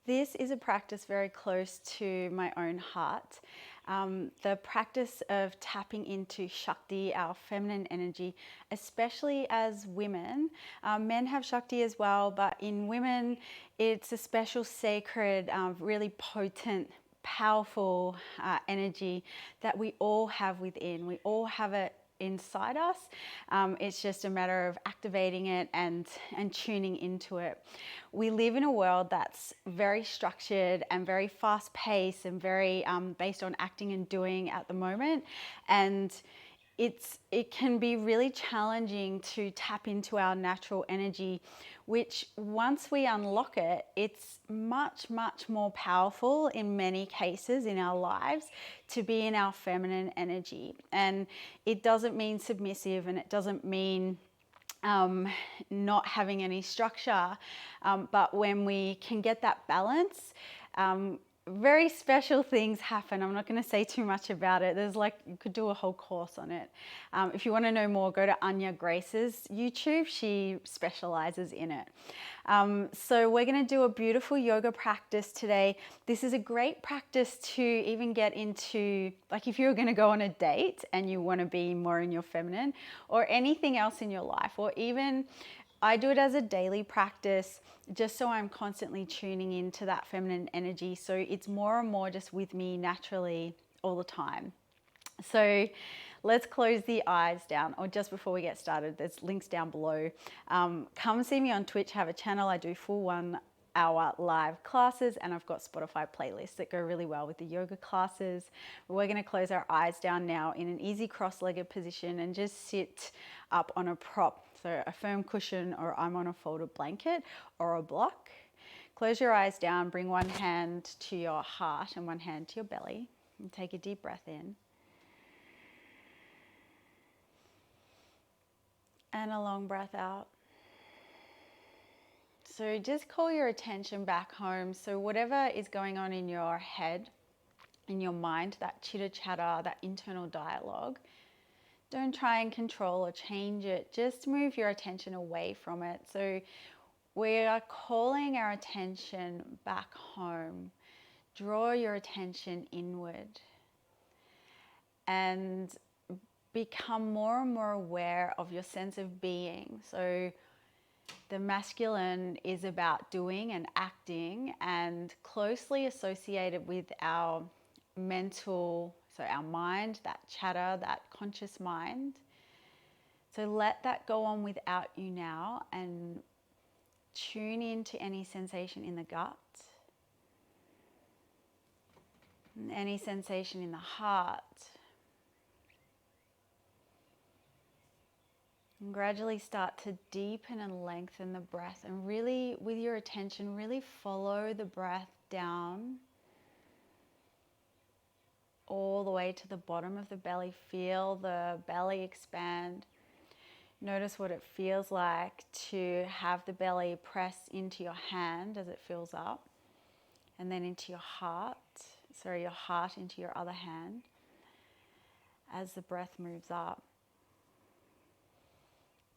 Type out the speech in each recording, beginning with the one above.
This is a practice very close to my own heart. The practice of tapping into Shakti, our feminine energy, especially as women. Men have Shakti as well, but in women, it's a special, sacred, really potent, powerful energy that we all have within. We all have it inside us. It's just a matter of activating it and tuning into it. We live in a world that's very structured and very fast paced and very based on acting and doing at the moment. And it can be really challenging to tap into our natural energy, which once we unlock it, it's much, much more powerful in many cases in our lives to be in our feminine energy. And it doesn't mean submissive, and it doesn't mean not having any structure, but when we can get that balance, very special things happen. I'm not going to say too much about it. You could do a whole course on it. If you want to know more, go to Anya Grace's YouTube. She specializes in it. So we're going to do a beautiful yoga practice today. This is a great practice to even get into, like if you're going to go on a date and you want to be more in your feminine, or anything else in your life, or even I do it as a daily practice just so I'm constantly tuning into that feminine energy. So it's more and more just with me naturally all the time. So let's close the eyes down, or just before we get started, there's links down below. Come see me on Twitch, have a channel. I do full 1 hour live classes, and I've got Spotify playlists that go really well with the yoga classes. We're going to close our eyes down now in an easy cross-legged position and just sit up on a prop, so a firm cushion, or I'm on a folded blanket or a block. Close your eyes down, bring one hand to your heart and one hand to your belly, and take a deep breath in. And a long breath out. So just call your attention back home. So whatever is going on in your head, in your mind, that chitter chatter, that internal dialogue, don't try and control or change it. Just move your attention away from it. So we are calling our attention back home. Draw your attention inward and become more and more aware of your sense of being. So the masculine is about doing and acting, and closely associated with our mental, so our mind, that chatter, that conscious mind. So let that go on without you now and tune into any sensation in the gut, any sensation in the heart. And gradually start to deepen and lengthen the breath, and really, with your attention, really follow the breath down all the way to the bottom of the belly. Feel the belly expand. Notice what it feels like to have the belly press into your hand as it fills up, and then into your heart into your other hand as the breath moves up.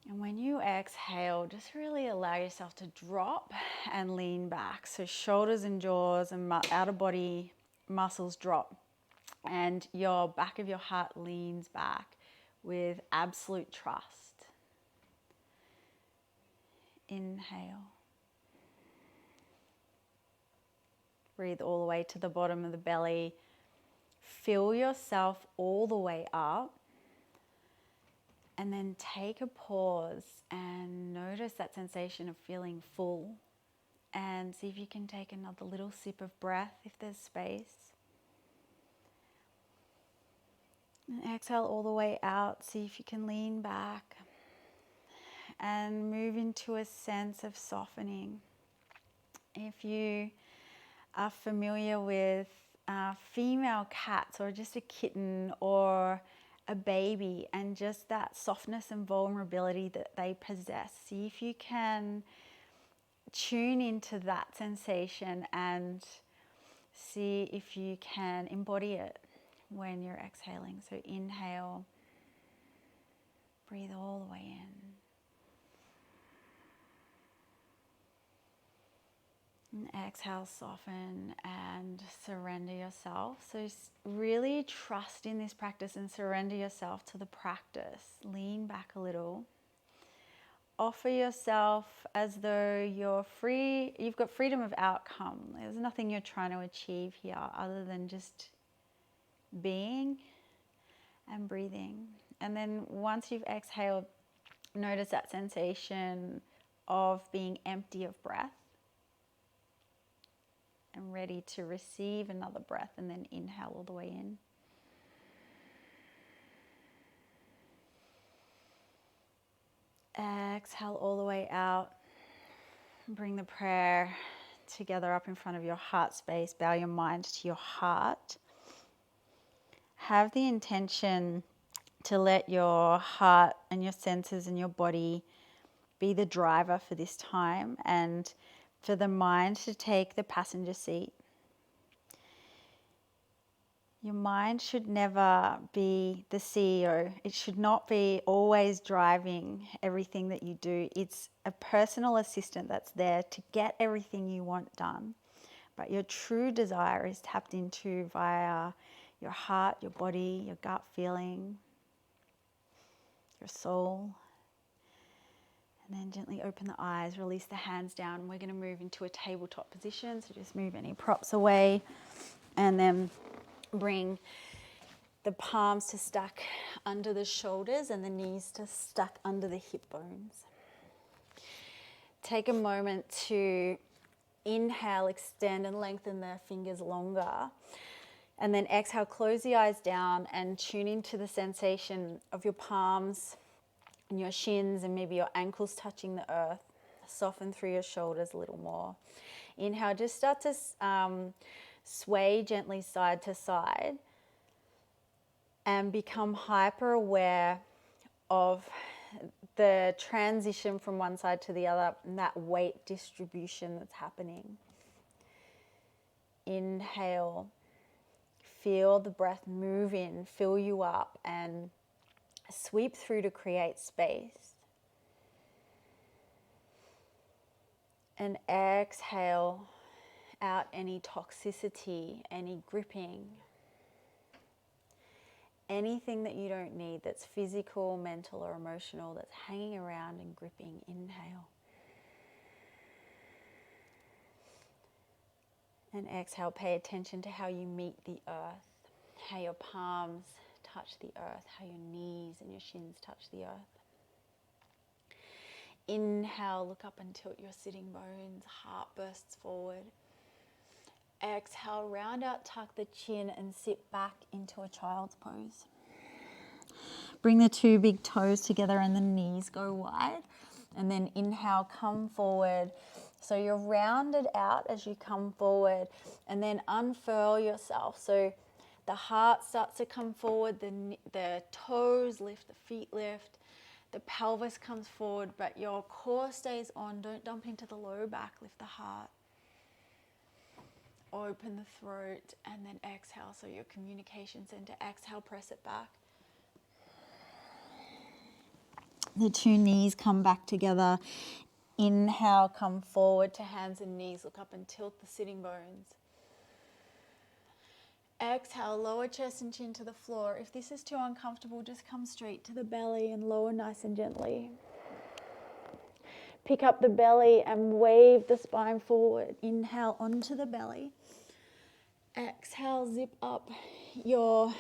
And when you exhale, just really allow yourself to drop and lean back. So shoulders and jaws and outer body muscles drop, and your back of your heart leans back with absolute trust. Inhale. Breathe all the way to the bottom of the belly. Fill yourself all the way up. And then take a pause and notice that sensation of feeling full. And see if you can take another little sip of breath if there's space. And exhale all the way out. See if you can lean back and move into a sense of softening. If you are familiar with female cats, or just a kitten or a baby, and just that softness and vulnerability that they possess, see if you can tune into that sensation and see if you can embody it when you're exhaling. So inhale, breathe all the way in. And exhale, soften and surrender yourself. So really trust in this practice and surrender yourself to the practice. Lean back a little. Offer yourself as though you're free. You've got freedom of outcome. There's nothing you're trying to achieve here other than just being and breathing. And then once you've exhaled, notice that sensation of being empty of breath and ready to receive another breath, and then inhale all the way in. Exhale all the way out. Bring the prayer together up in front of your heart space. Bow your mind to your heart. Have the intention to let your heart and your senses and your body be the driver for this time, and for the mind to take the passenger seat. Your mind should never be the CEO. It should not be always driving everything that you do. It's a personal assistant that's there to get everything you want done. But your true desire is tapped into via your heart, your body, your gut feeling, your soul. And then gently open the eyes, release the hands down. We're going to move into a tabletop position. So just move any props away, and then bring the palms to stack under the shoulders and the knees to stack under the hip bones. Take a moment to inhale, extend and lengthen the fingers longer. And then exhale, close the eyes down and tune into the sensation of your palms and your shins and maybe your ankles touching the earth. Soften through your shoulders a little more. Inhale, just start to sway gently side to side and become hyper aware of the transition from one side to the other and that weight distribution that's happening. Inhale, feel the breath move in, fill you up and sweep through to create space. And exhale out any toxicity, any gripping, anything that you don't need that's physical, mental or emotional that's hanging around and gripping. Inhale. And exhale, pay attention to how you meet the earth, how your palms touch the earth, how your knees and your shins touch the earth. Inhale, look up and tilt your sitting bones, heart bursts forward. Exhale, round out, tuck the chin and sit back into a child's pose. Bring the two big toes together and the knees go wide. And then inhale, come forward. So you're rounded out as you come forward, and then unfurl yourself. So the heart starts to come forward, the toes lift, the feet lift, the pelvis comes forward, but your core stays on. Don't dump into the low back, lift the heart. Open the throat and then exhale. So your communication center, exhale, press it back. The two knees come back together. Inhale, come forward to hands and knees. Look up and tilt the sitting bones. Exhale, lower chest and chin to the floor. If this is too uncomfortable, just come straight to the belly and lower nice and gently. Pick up the belly and wave the spine forward. Inhale onto the belly. Exhale, zip up your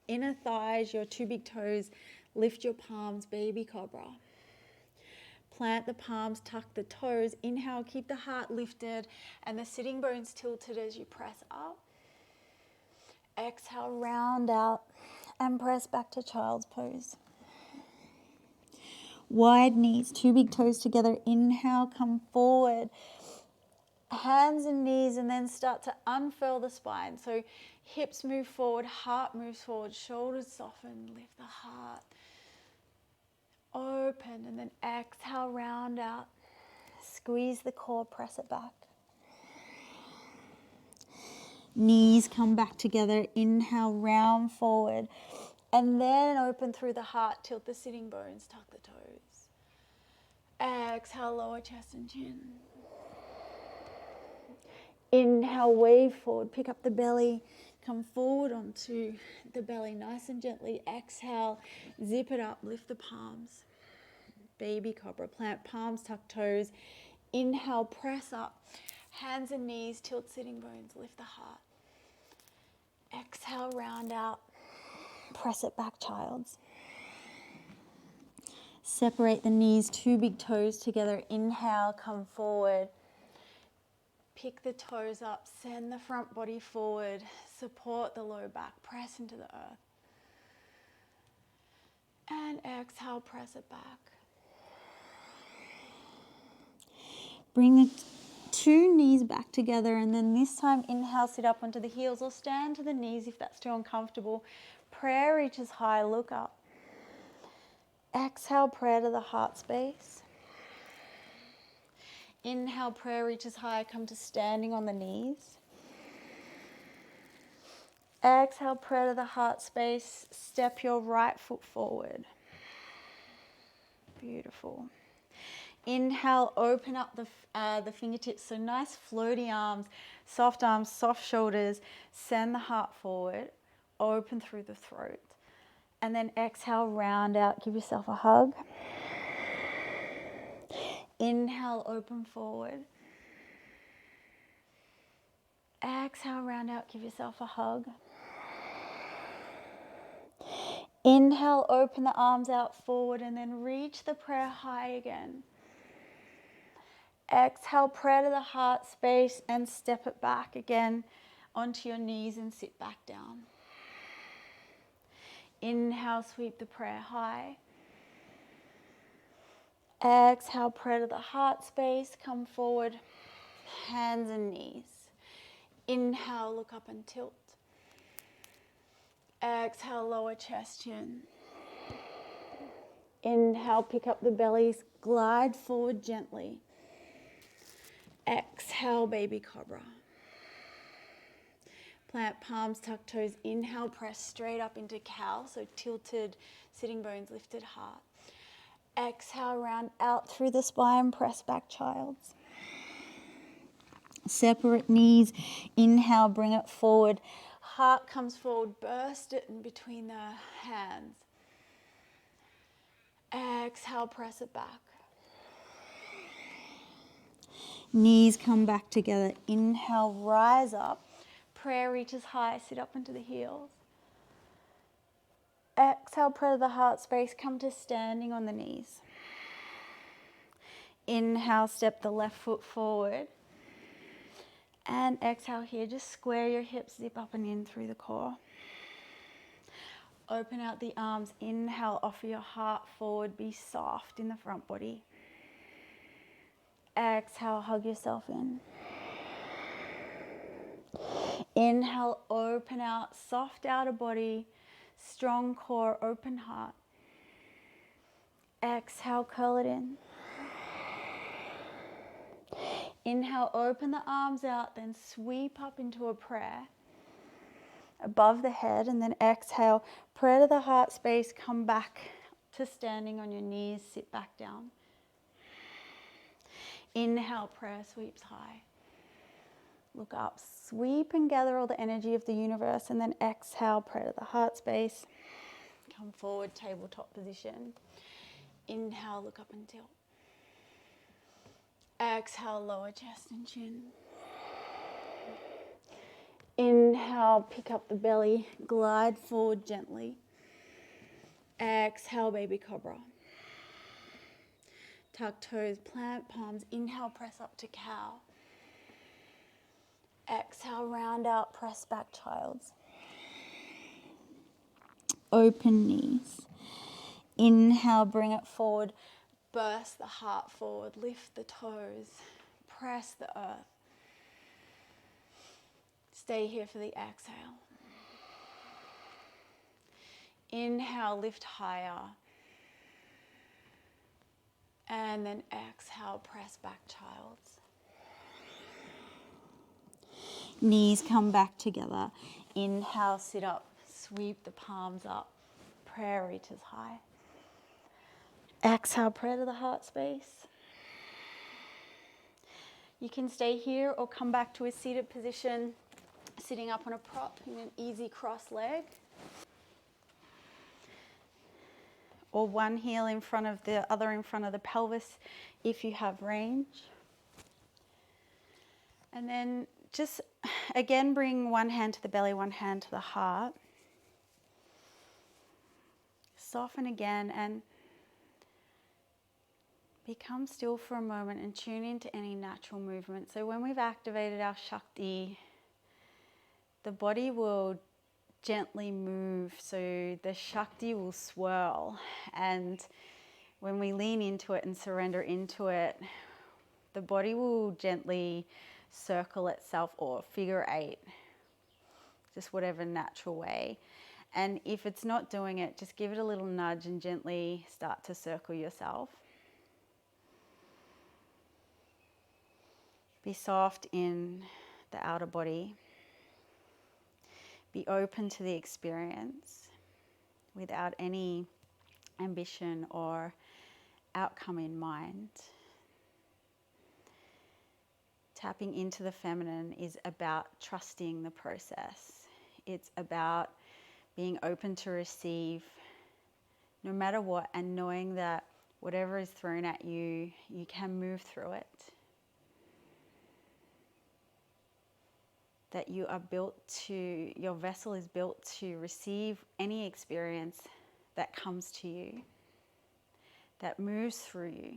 inner thighs, your two big toes. Lift your palms, baby cobra. Plant the palms, tuck the toes. Inhale, keep the heart lifted and the sitting bones tilted as you press up. Exhale, round out and press back to child's pose. Wide knees, two big toes together. Inhale, come forward. Hands and knees, and then start to unfurl the spine. So hips move forward, heart moves forward, shoulders soften, lift the heart. Open and then exhale, round out. Squeeze the core, press it back. Knees come back together. Inhale, round forward. And then open through the heart, tilt the sitting bones, tuck the toes. Exhale, lower chest and chin. Inhale, wave forward, pick up the belly, come forward onto the belly nice and gently. Exhale, zip it up, lift the palms. Baby cobra, plant palms, tuck toes. Inhale, press up, hands and knees, tilt sitting bones, lift the heart. Exhale, round out, press it back, child's. Separate the knees, two big toes together. Inhale, come forward. Pick the toes up, send the front body forward, support the low back, press into the earth. And exhale, press it back. Bring the two knees back together, and then this time inhale, sit up onto the heels or stand to the knees if that's too uncomfortable. Prayer reaches high, look up. Exhale, prayer to the heart space. Inhale, prayer reaches high, come to standing on the knees. Exhale, prayer to the heart space, step your right foot forward. Beautiful. Inhale, open up the fingertips, so nice floaty arms, soft shoulders. Send the heart forward, open through the throat. And then exhale, round out, give yourself a hug. Inhale, open forward. Exhale, round out, give yourself a hug. Inhale, open the arms out forward and then reach the prayer high again. Exhale, prayer to the heart space and step it back again onto your knees and sit back down. Inhale, sweep the prayer high. Exhale, prayer to the heart space, come forward, hands and knees. Inhale, look up and tilt. Exhale, lower chest, chin. Inhale, pick up the bellies, glide forward gently. Exhale, baby cobra. Plant palms, tuck toes. Inhale, press straight up into cow, so tilted sitting bones, lifted heart. Exhale, round out through the spine, press back, child's. Separate knees. Inhale, bring it forward. Heart comes forward, burst it in between the hands. Exhale, press it back. Knees come back together. Inhale, rise up. Prayer reaches high, sit up into the heels. Exhale, prayer to the heart space, come to standing on the knees. Inhale, step the left foot forward. And exhale here, just square your hips, zip up and in through the core. Open out the arms. Inhale, offer your heart forward, be soft in the front body. Exhale, hug yourself in. Inhale, open out, soft outer body, strong core, open heart. Exhale, curl it in. Inhale, open the arms out, then sweep up into a prayer above the head, and then exhale, prayer to the heart space, come back to standing on your knees, sit back down. Inhale, prayer sweeps high. Look up, sweep and gather all the energy of the universe, and then exhale, prayer to the heart space. Come forward, tabletop position. Inhale, look up and tilt. Exhale, lower chest and chin. Inhale, pick up the belly, glide forward gently. Exhale, baby cobra. Tuck toes, plant palms. Inhale, press up to cow. Exhale, round out, press back, child's. Open knees. Inhale, bring it forward. Burst the heart forward, lift the toes, press the earth. Stay here for the exhale. Inhale, lift higher. And then exhale, press back, child's. Knees come back together. Inhale, sit up, sweep the palms up. Prayer reaches high. Exhale, prayer to the heart space. You can stay here or come back to a seated position, sitting up on a prop in an easy cross leg. Or one heel in front of the other in front of the pelvis if you have range. And then just again bring one hand to the belly, one hand to the heart. Soften again and become still for a moment and tune into any natural movement. So when we've activated our Shakti, the body will gently move, so the Shakti will swirl, and when we lean into it and surrender into it, the body will gently circle itself or figure eight, just whatever natural way. And if it's not doing it, just give it a little nudge and gently start to circle yourself. Be soft in the outer body. Be open to the experience without any ambition or outcome in mind. Tapping into the feminine is about trusting the process. It's about being open to receive no matter what, and knowing that whatever is thrown at you, you can move through it. That you are built to, your vessel is built to receive any experience that comes to you, that moves through you.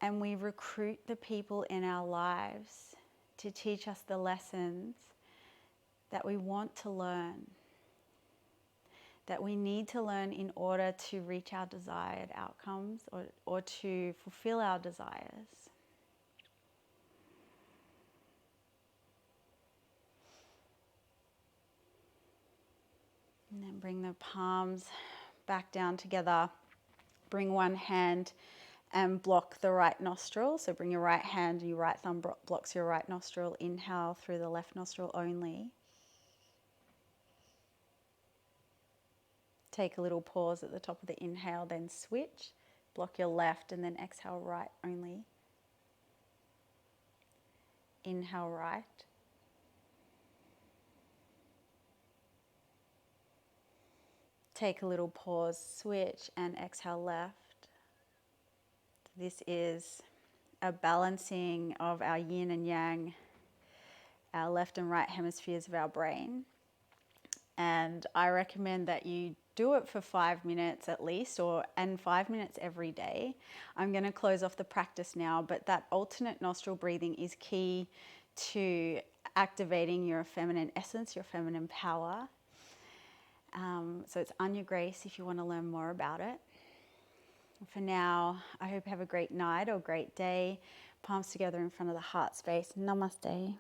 And we recruit the people in our lives to teach us the lessons that we want to learn, that we need to learn in order to reach our desired outcomes or to fulfill our desires. And then bring the palms back down together. Bring one hand and block the right nostril. So bring your right hand, your right thumb blocks your right nostril. Inhale through the left nostril only. Take a little pause at the top of the inhale, then switch. Block your left and then exhale right only. Inhale right. Take a little pause, switch, and exhale left. This is a balancing of our yin and yang, our left and right hemispheres of our brain. And I recommend that you do it for 5 minutes at least, and 5 minutes every day. I'm going to close off the practice now, but that alternate nostril breathing is key to activating your feminine essence, your feminine power. So it's Anya Grace if you want to learn more about it. For now, I hope you have a great night or great day. Palms together in front of the heart space. Namaste.